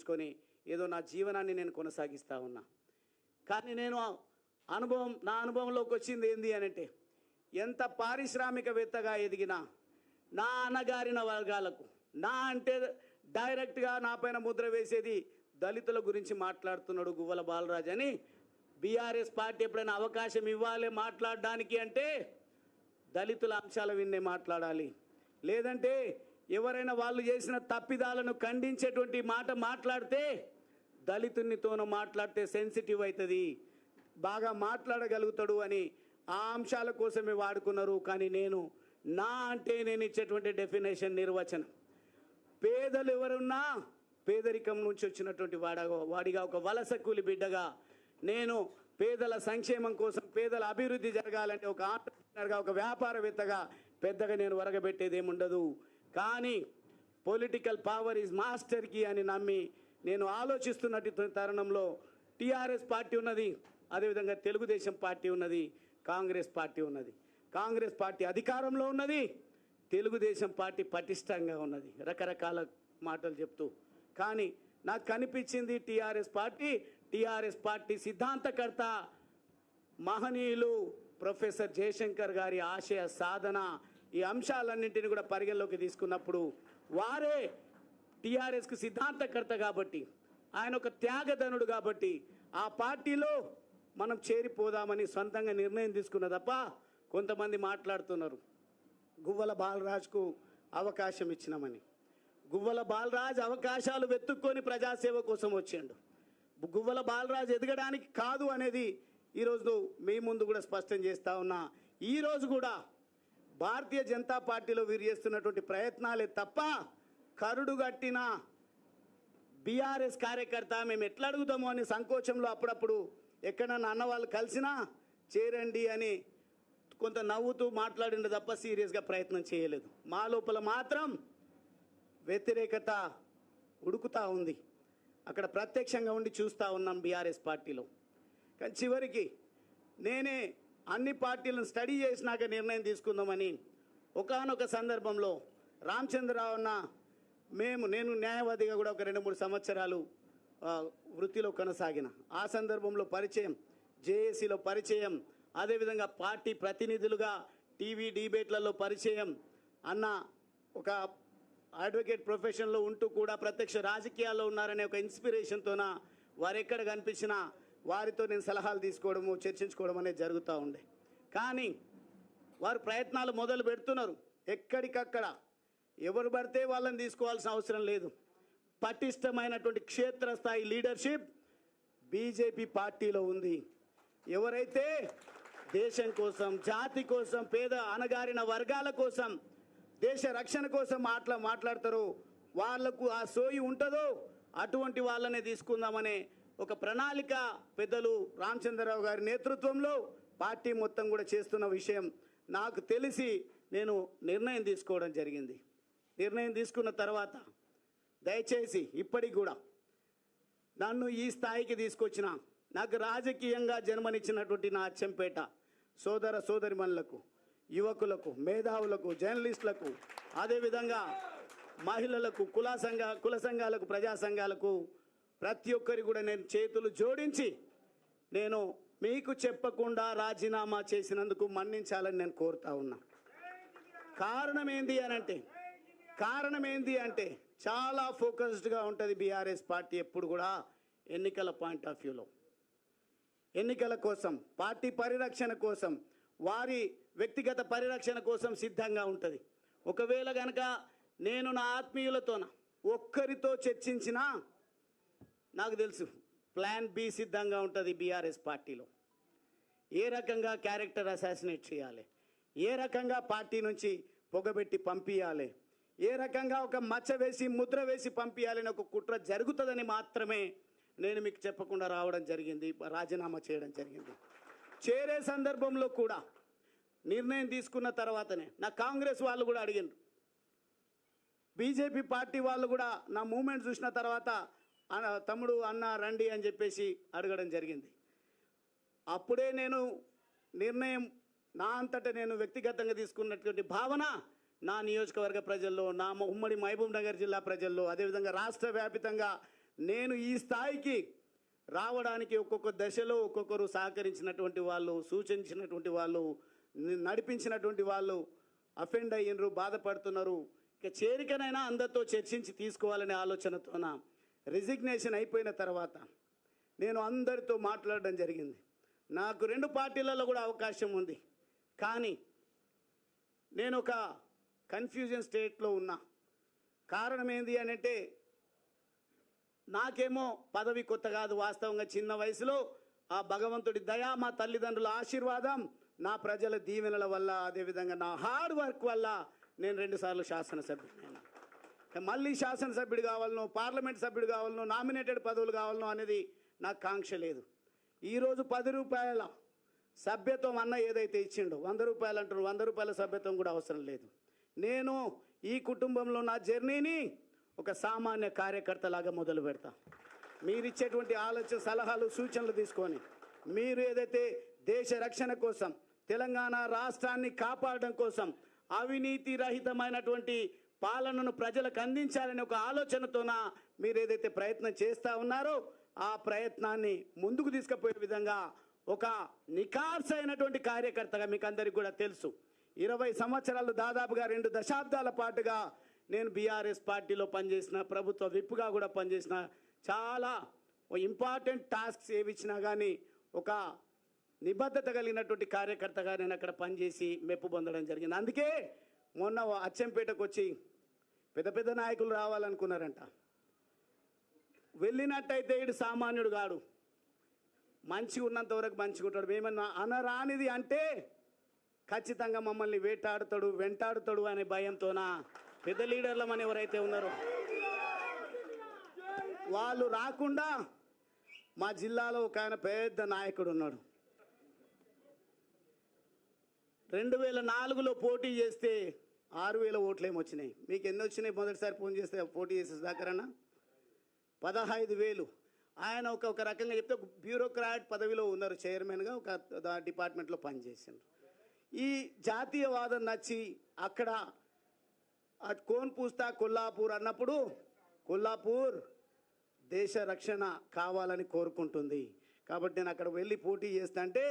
ఉపయోగించుకొని ఏదో నా జీవనాన్ని నేను కొనసాగిస్తూ ఉన్నా. కానీ నేను నా అనుభవంలోకి వచ్చింది ఏంది అని అంటే, ఎంత పారిశ్రామికవేత్తగా ఎదిగినా నా అణగారిన వర్గాలకు నా అంటే డైరెక్ట్గా నా పైన ముద్ర వేసేది దళితుల గురించి మాట్లాడుతున్నాడు గువ్వల బాలరాజ్ అని. బీఆర్ఎస్ పార్టీ ఎప్పుడైనా అవకాశం ఇవ్వాలి మాట్లాడడానికి అంటే దళితుల అంశాల విన్నే మాట్లాడాలి. లేదంటే ఎవరైనా వాళ్ళు చేసిన తప్పిదాలను ఖండించేటువంటి మాట మాట్లాడితే దళితునితోనూ మాట్లాడితే సెన్సిటివ్ అవుతుంది, బాగా మాట్లాడగలుగుతాడు అని ఆ అంశాల కోసమే వాడుకున్నారు. కానీ నా అంటే నేను ఇచ్చేటువంటి డెఫినేషన్ నిర్వచనం, పేదలు ఎవరున్నా పేదరికం నుంచి వచ్చినటువంటి వాడిగా ఒక వలస కూలి బిడ్డగా నేను పేదల సంక్షేమం కోసం, పేదల అభివృద్ధి జరగాలంటే ఒక ఆంటర్‌ప్రెన్యూర్‌గా, ఒక వ్యాపారవేత్తగా పెద్దగా నేను వరగబెట్టేది ఏముండదు. కానీ political power is master key అని నమ్మి నేను ఆలోచిస్తున్నట్టు తరుణంలో టీఆర్ఎస్ పార్టీ ఉన్నది, అదేవిధంగా తెలుగుదేశం పార్టీ ఉన్నది, కాంగ్రెస్ పార్టీ ఉన్నది. కాంగ్రెస్ పార్టీ అధికారంలో ఉన్నది, తెలుగుదేశం పార్టీ పటిష్టంగా ఉన్నది, రకరకాల మాటలు చెప్తూ. కానీ నాకు కనిపించింది టీఆర్ఎస్ పార్టీ సిద్ధాంతకర్త మహనీయులు ప్రొఫెసర్ జయశంకర్ గారి ఆశయ సాధన, ఈ అంశాలన్నింటినీ కూడా పరిగణలోకి తీసుకున్నప్పుడు వారే టీఆర్ఎస్కి సిద్ధాంతకర్త కాబట్టి, ఆయన ఒక త్యాగధనుడు కాబట్టి ఆ పార్టీలో మనం చేరిపోదామని సొంతంగా నిర్ణయం తీసుకున్న తప్ప కొంతమంది మాట్లాడుతున్నారు గువ్వల బాలరాజ్కు అవకాశం ఇచ్చినామని. గువ్వల బాలరాజ్ అవకాశాలు వెతుక్కొని ప్రజాసేవ కోసం వచ్చిండు. గువ్వల బాలరాజ్ ఎదగడానికి కాదు అనేది ఈరోజు మీ ముందు కూడా స్పష్టం చేస్తూ ఉన్నా. ఈరోజు కూడా భారతీయ జనతా పార్టీలో వీరు చేస్తున్నటువంటి ప్రయత్నాలే తప్ప కరుడుగట్టిన బీఆర్ఎస్ కార్యకర్త మేము ఎట్లా అడుగుతామో అని సంకోచంలో అప్పుడప్పుడు ఎక్కడన్నా అన్న వాళ్ళు కలిసినా చేరండి అని కొంత నవ్వుతూ మాట్లాడిండు తప్ప సీరియస్గా ప్రయత్నం చేయలేదు. మా లోపల మాత్రం వ్యతిరేకత ఉడుకుతూ ఉంది. అక్కడ ప్రత్యక్షంగా ఉండి చూస్తూ ఉన్నాం బీఆర్ఎస్ పార్టీలో. కానీ చివరికి నేనే అన్ని పార్టీలను స్టడీ చేసినాక నిర్ణయం తీసుకుందామని ఒకానొక సందర్భంలో రామచంద్రరావు అన్న నేను న్యాయవాదిగా కూడా ఒక 2-3 సంవత్సరాలు వృత్తిలో కొనసాగిన. ఆ సందర్భంలో పరిచయం, జేఏసీలో పరిచయం, అదేవిధంగా పార్టీ ప్రతినిధులుగా టీవీ డిబేట్లలో పరిచయం అన్న, ఒక అడ్వకేట్ ప్రొఫెషన్లో ఉంటూ కూడా ప్రత్యక్ష రాజకీయాల్లో ఉన్నారనే ఒక ఇన్స్పిరేషన్తోన వారు ఎక్కడ కనిపించినా వారితో నేను సలహాలు తీసుకోవడము, చర్చించుకోవడం అనేది జరుగుతూ ఉండే. కానీ వారు ప్రయత్నాలు మొదలు పెడుతున్నారు. ఎక్కడికక్కడ ఎవరు పడితే వాళ్ళని తీసుకోవాల్సిన అవసరం లేదు. పటిష్టమైనటువంటి క్షేత్రస్థాయి లీడర్షిప్ బీజేపీ పార్టీలో ఉంది. ఎవరైతే దేశం కోసం, జాతి కోసం, పేద అణగారిన వర్గాల కోసం, దేశ రక్షణ కోసం మాట్లాడతారో వాళ్లకు ఆ సోయి ఉంటుందో అటువంటి వాళ్ళనే తీసుకుందామనే ఒక ప్రణాళిక పెద్దలు రామచంద్రరావు గారి నేతృత్వంలో పార్టీ మొత్తం కూడా చేస్తున్న విషయం నాకు తెలిసి నేను నిర్ణయం తీసుకోవడం జరిగింది. నిర్ణయం తీసుకున్న తర్వాత దయచేసి ఇప్పటికి కూడా నన్ను ఈ స్థాయికి తీసుకొచ్చిన, నాకు రాజకీయంగా జన్మనిచ్చినటువంటి నా అచ్చంపేట సోదర సోదరిమణులకు, యువకులకు, మేధావులకు, జర్నలిస్టులకు, అదేవిధంగా మహిళలకు, కుల సంఘాలకు, ప్రజా సంఘాలకు, ప్రతి ఒక్కరి కూడా నేను చేతులు జోడించి నేను మీకు చెప్పకుండా రాజీనామా చేసినందుకు మన్నించాలని నేను కోరుతా ఉన్నా. కారణం ఏంది అంటే చాలా ఫోకస్డ్గా ఉంటుంది బీఆర్ఎస్ పార్టీ ఎప్పుడు కూడా ఎన్నికల పాయింట్ ఆఫ్ వ్యూలో. ఎన్నికల కోసం, పార్టీ పరిరక్షణ కోసం, వారి వ్యక్తిగత పరిరక్షణ కోసం సిద్ధంగా ఉంటుంది. ఒకవేళ కనుక నేను నా ఆత్మీయులతోన ఒక్కరితో చర్చించినా నాకు తెలుసు ప్లాన్ బి సిద్ధంగా ఉంటుంది బీఆర్ఎస్ పార్టీలో. ఏ రకంగా క్యారెక్టర్ అసాసినేట్ చేయాలి, ఏ రకంగా పార్టీ నుంచి పొగబెట్టి పంపించాలి, ఏ రకంగా ఒక మచ్చ వేసి ముద్ర వేసి పంపించాలని ఒక కుట్ర జరుగుతుందని మాత్రమే నేను మీకు చెప్పకుండా రావడం జరిగింది, రాజీనామా చేయడం జరిగింది. చేరే సందర్భంలో కూడా నిర్ణయం తీసుకున్న తర్వాతనే నా కాంగ్రెస్ వాళ్ళు కూడా అడిగిండ్రు, బీజేపీ పార్టీ వాళ్ళు కూడా నా మూమెంట్ చూసిన తర్వాత తమ్ముడు అన్న రండి అని చెప్పేసి అడగడం జరిగింది. అప్పుడే నేను నిర్ణయం నా అంతటా నేను వ్యక్తిగతంగా తీసుకున్నటువంటి భావన నా నియోజకవర్గ ప్రజల్లో, నా ఉమ్మడి మహబూబ్ నగర్ జిల్లా ప్రజల్లో, అదేవిధంగా రాష్ట్ర వ్యాపితంగా నేను ఈ స్థాయికి రావడానికి ఒక్కొక్క దశలో ఒక్కొక్కరు సహకరించినటువంటి వాళ్ళు, సూచించినటువంటి వాళ్ళు, నడిపించినటువంటి వాళ్ళు అఫెండ్ అయ్యినరు, బాధపడుతున్నారు. ఇక చేరికనైనా అందరితో చర్చించి తీసుకోవాలనే ఆలోచనతోన రిజిగ్నేషన్ అయిపోయిన తర్వాత నేను అందరితో మాట్లాడడం జరిగింది. నాకు 2 పార్టీలలో కూడా అవకాశం ఉంది, కానీ నేను ఒక కన్ఫ్యూజన్ స్టేట్లో ఉన్నా. కారణం ఏంది అని అంటే, నాకేమో పదవి కొత్త కాదు, వాస్తవంగా చిన్న వయసులో ఆ భగవంతుడి దయ, మా తల్లిదండ్రుల ఆశీర్వాదం, నా ప్రజల దీవెనల వల్ల, అదేవిధంగా నా హార్డ్ వర్క్ వల్ల నేను 2 సార్లు శాసనసభ్యుడినైనా. మళ్ళీ శాసనసభ్యుడు కావాలనో, పార్లమెంట్ సభ్యుడు కావాలనో, నామినేటెడ్ పదవులు కావాలనో అనేది నాకు కాంక్ష లేదు. ఈరోజు 10 రూపాయల సభ్యత్వం అన్న ఏదైతే ఇచ్చిండో, 100 రూపాయలు అంటారు, 100 రూపాయల సభ్యత్వం కూడా అవసరం లేదు. నేను ఈ కుటుంబంలో నా జర్నీని ఒక సామాన్య కార్యకర్తలాగా మొదలు పెడతా. మీరు ఇచ్చేటువంటి ఆలోచన, సలహాలు, సూచనలు తీసుకొని మీరు ఏదైతే దేశ రక్షణ కోసం, తెలంగాణ రాష్ట్రాన్ని కాపాడడం కోసం, అవినీతి రహితమైనటువంటి పాలనను ప్రజలకు అందించాలనే ఒక ఆలోచనతోన మీరు ఏదైతే ప్రయత్నం చేస్తూ ఉన్నారో, ఆ ప్రయత్నాన్ని ముందుకు తీసుకుపోయే విధంగా ఒక నిఖార్సైనటువంటి కార్యకర్తగా మీకు అందరికీ కూడా తెలుసు. 20 సంవత్సరాలు, దాదాపుగా 2 దశాబ్దాల పాటుగా నేను బీఆర్ఎస్ పార్టీలో పనిచేసిన, ప్రభుత్వ విప్పుగా కూడా పనిచేసిన, చాలా ఇంపార్టెంట్ టాస్క్స్ ఏవి ఇచ్చినా కానీ ఒక నిబద్ధత కలిగినటువంటి కార్యకర్తగా నేను అక్కడ పనిచేసి మెప్పు పొందడం జరిగింది. అందుకే మొన్న అచ్చంపేటకు వచ్చి పెద్ద పెద్ద నాయకులు రావాలనుకున్నారంట. వెళ్ళినట్టయితే ఇడు సామాన్యుడు కాడు, మంచిగా ఉన్నంత వరకు మంచిగా ఉంటాడు. మేమన్నా అనరానిది అంటే ఖచ్చితంగా మమ్మల్ని వేటాడుతాడు, వెంటాడుతాడు అనే భయంతోన పెద్ద లీడర్లు అని ఎవరైతే ఉన్నారో వాళ్ళు రాకుండా మా జిల్లాలో ఒక ఆయన పెద్ద నాయకుడు ఉన్నాడు. 2004లో పోటీ చేస్తే 6000 ఓట్లు ఏమి వచ్చినాయి. మీకు ఎన్ని వచ్చినాయి మొదటిసారి ఫోన్ చేస్తే పోటీ చేసే దాకరన్నా? 15,000. ఆయన ఒక రకంగా చెప్తే బ్యూరోక్రాట్ పదవిలో ఉన్నారు, చైర్మన్గా ఒక డిపార్ట్మెంట్లో పనిచేసారు. ఈ జాతీయవాదం నచ్చి అక్కడ కోన్ పూస్తా కొల్లాపూర్ అన్నప్పుడు, కొల్లాపూర్ దేశ రక్షణ కావాలని కోరుకుంటుంది కాబట్టి నేను అక్కడ వెళ్ళి పోటీ చేస్తా అంటే